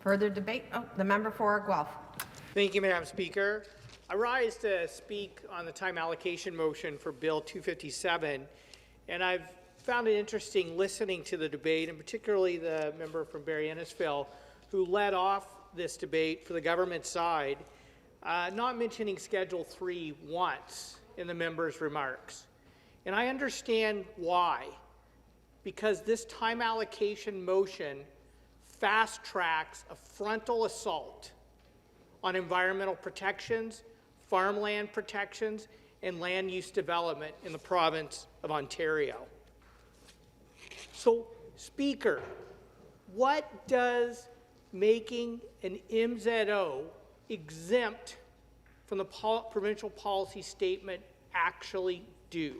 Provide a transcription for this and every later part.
Further debate? Oh, the member for Guelph. Thank you, Madam Speaker. I rise to speak on the time allocation motion for Bill 257, and I've found it interesting listening to the debate, and particularly the member from Barrie Innisfil, who led off this debate for the government side, not mentioning Schedule 3 once in the member's remarks. And I understand why, because this time allocation motion fast tracks a frontal assault on environmental protections, farmland protections, and land use development in the province of Ontario. So, Speaker, what does making an MZO exempt from the provincial policy statement actually do?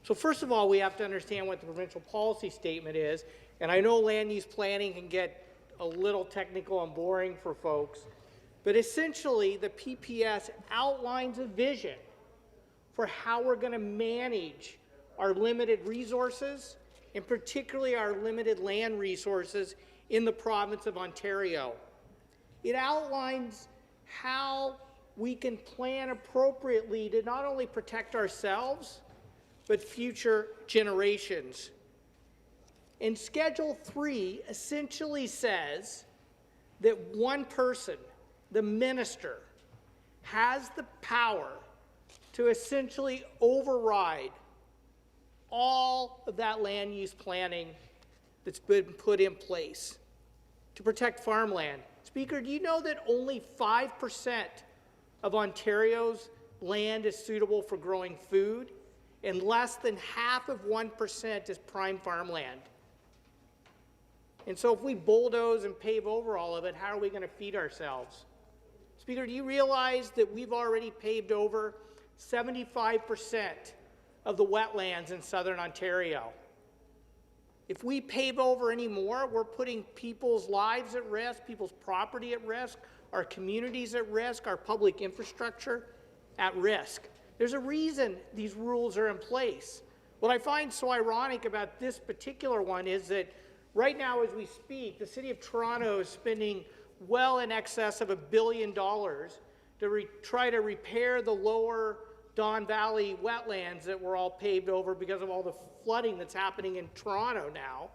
So first of all, we have to understand what the provincial policy statement is, and I know land use planning can get a little technical and boring for folks, but essentially the PPS outlines a vision for how we're going to manage our limited resources, and particularly our limited land resources in the province of Ontario. It outlines how we can plan appropriately to not only protect ourselves, but future generations. And Schedule 3 essentially says that one person, the minister, has the power to essentially override all of that land use planning that's been put in place to protect farmland. Speaker, do you know that only 5% of Ontario's land is suitable for growing food, and less than half of 1% is prime farmland? And so if we bulldoze and pave over all of it, how are we going to feed ourselves? Speaker, do you realize that we've already paved over 75% of the wetlands in southern Ontario? If we pave over any more, we're putting people's lives at risk, people's property at risk, our communities at risk, our public infrastructure at risk. There's a reason these rules are in place. What I find so ironic about this particular one is that right now as we speak, the City of Toronto is spending well in excess of $1 billion to try to repair the lower Don Valley wetlands that were all paved over because of all the flooding that's happening in Toronto now,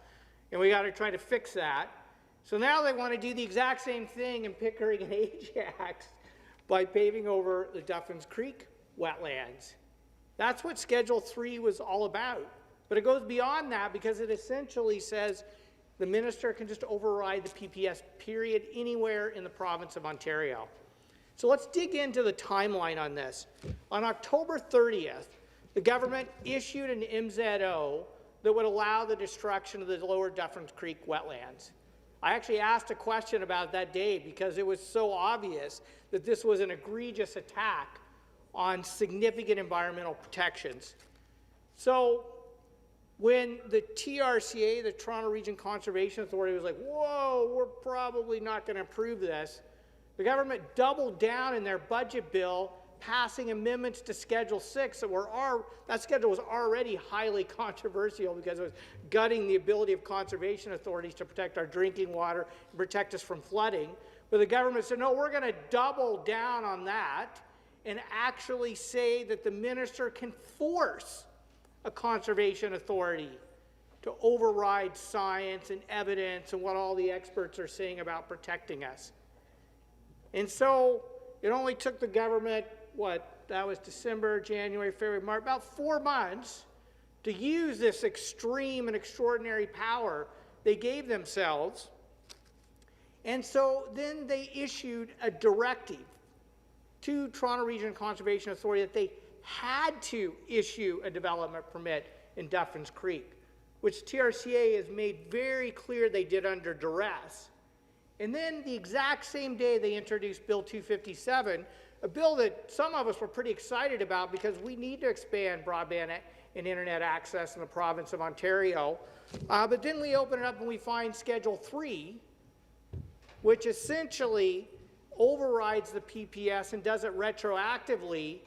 and we got to try to fix that. So now they want to do the exact same thing in Pickering and Ajax by paving over the Duffins Creek wetlands. That's what Schedule 3 was all about. But it goes beyond that because it essentially says the minister can just override the PPS period anywhere in the province of Ontario. So let's dig into the timeline on this. On October 30th, the government issued an MZO that would allow the destruction of the lower Duffins Creek wetlands. I actually asked a question about that day because it was so obvious that this was an egregious attack on significant environmental protections. So when the TRCA, the Toronto Region Conservation Authority, was like, whoa, we're probably not going to approve this, the government doubled down in their budget bill, passing amendments to Schedule 6 that schedule was already highly controversial because it was gutting the ability of conservation authorities to protect our drinking water and protect us from flooding. But the government said, no, we're going to double down on that and actually say that the minister can force a conservation authority to override science and evidence and what all the experts are saying about protecting us. And so it only took the government, that was December, January, February, March, about 4 months to use this extreme and extraordinary power they gave themselves. And so then they issued a directive to Toronto Region Conservation Authority that they had to issue a development permit in Duffins Creek, which TRCA has made very clear they did under duress. And then the exact same day they introduced Bill 257, a bill that some of us were pretty excited about because we need to expand broadband and internet access in the province of Ontario. But then we open it up and we find Schedule 3, which essentially overrides the PPS and does it retroactively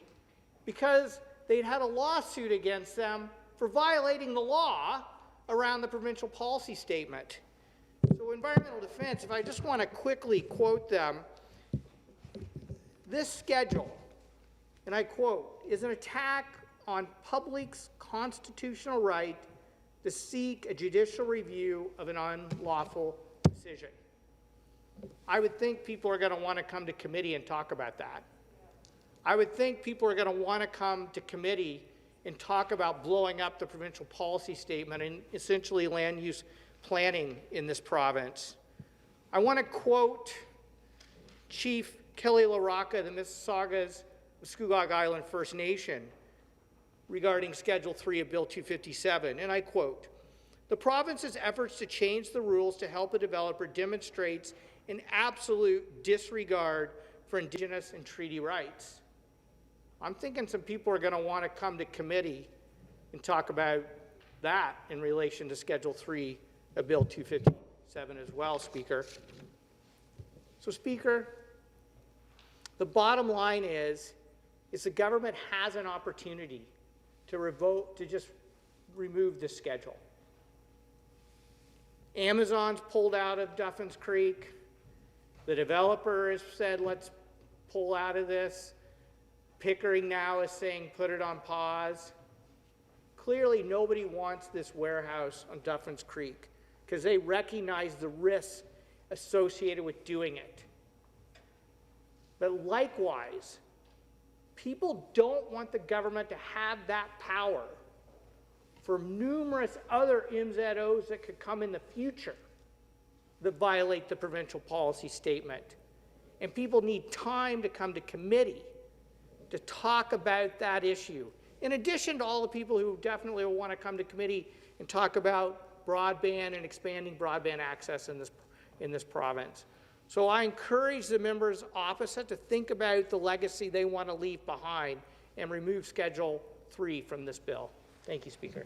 because they'd had a lawsuit against them for violating the law around the provincial policy statement. So environmental defense, if I just want to quickly quote them, this schedule, and I quote, is an attack on public's constitutional right to seek a judicial review of an unlawful decision. I would think people are going to want to come to committee and talk about that. I would think people are going to want to come to committee and talk about blowing up the provincial policy statement and essentially land use planning in this province. I want to quote Chief Kelly LaRocca, the Mississaugas of Scugog Island First Nation, regarding Schedule 3 of Bill 257, and I quote, "The province's efforts to change the rules to help a developer demonstrates an absolute disregard for Indigenous and treaty rights." I'm thinking some people are going to want to come to committee and talk about that in relation to Schedule 3 of Bill 257 as well, Speaker. So, Speaker, the bottom line is the government has an opportunity to just remove this schedule. Amazon's pulled out of Duffins Creek. The developer has said, let's pull out of this. Pickering now is saying, put it on pause. Clearly, nobody wants this warehouse on Duffins Creek because they recognize the risks associated with doing it. But likewise, people don't want the government to have that power for numerous other MZOs that could come in the future that violate the provincial policy statement. And people need time to come to committee to talk about that issue. In addition to all the people who definitely will want to come to committee and talk about broadband and expanding broadband access in this province. So I encourage the members opposite to think about the legacy they want to leave behind and remove Schedule 3 from this bill. Thank you, Speaker.